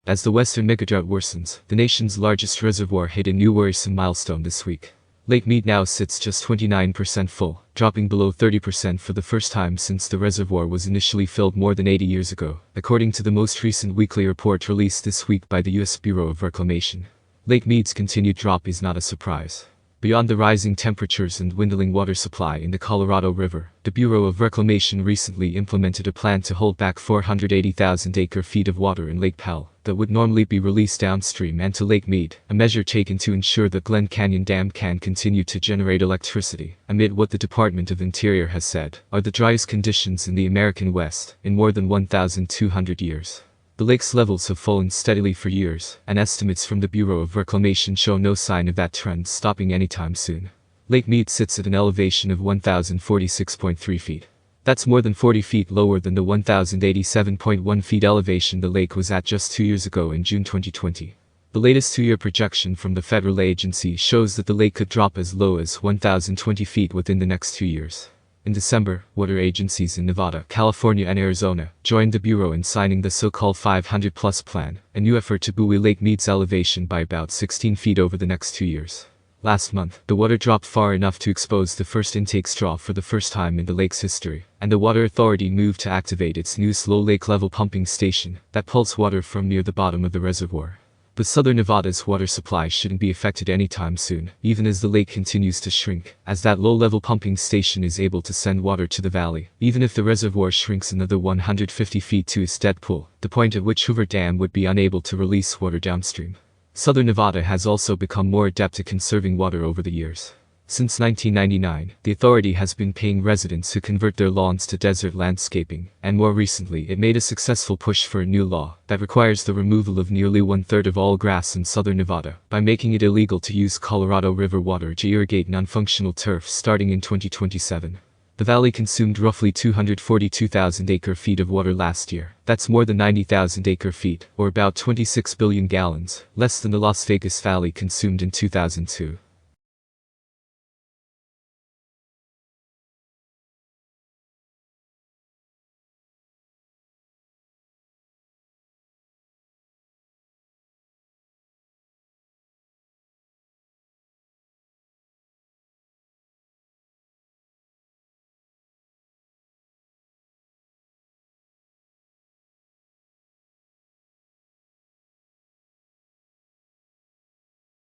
As the western megadrought worsens, the nation's largest reservoir hit a new worrisome milestone this week. Lake Mead now sits just 29% full, dropping below 30% for the first time since the reservoir was initially filled more than 80 years ago, according to the most recent weekly report released this week by the U.S. Bureau of Reclamation. Lake Mead's continued drop is not a surprise. Beyond the rising temperatures and dwindling water supply in the Colorado River, the Bureau of Reclamation recently implemented a plan to hold back 480,000 acre-feet of water in Lake Powell that would normally be released downstream and to Lake Mead, a measure taken to ensure that Glen Canyon Dam can continue to generate electricity, amid what the Department of Interior has said are the driest conditions in the American West in more than 1,200 years. The lake's levels have fallen steadily for years, and estimates from the Bureau of Reclamation show no sign of that trend stopping anytime soon. Lake Mead sits at an elevation of 1,046.3 feet. That's more than 40 feet lower than the 1,087.1 feet elevation the lake was at just 2 years ago in June 2020. The latest 2-year projection from the federal agency shows that the lake could drop as low as 1,020 feet within the next 2 years. In December, water agencies in Nevada, California and Arizona joined the Bureau in signing the so-called 500-plus plan, a new effort to buoy Lake Mead's elevation by about 16 feet over the next 2 years. Last month, the water dropped far enough to expose the first intake straw for the first time in the lake's history, and the Water Authority moved to activate its new slow lake-level pumping station that pulls water from near the bottom of the reservoir. But southern Nevada's water supply shouldn't be affected anytime soon, even as the lake continues to shrink, as that low-level pumping station is able to send water to the valley, even if the reservoir shrinks another 150 feet to its dead pool, the point at which Hoover Dam would be unable to release water downstream. Southern Nevada has also become more adept at conserving water over the years. Since 1999, the authority has been paying residents who convert their lawns to desert landscaping, and more recently it made a successful push for a new law that requires the removal of nearly 1/3 of all grass in southern Nevada by making it illegal to use Colorado River water to irrigate non-functional turf starting in 2027. The valley consumed roughly 242,000 acre-feet of water last year. That's more than 90,000 acre-feet, or about 26 billion gallons, less than the Las Vegas Valley consumed in 2002.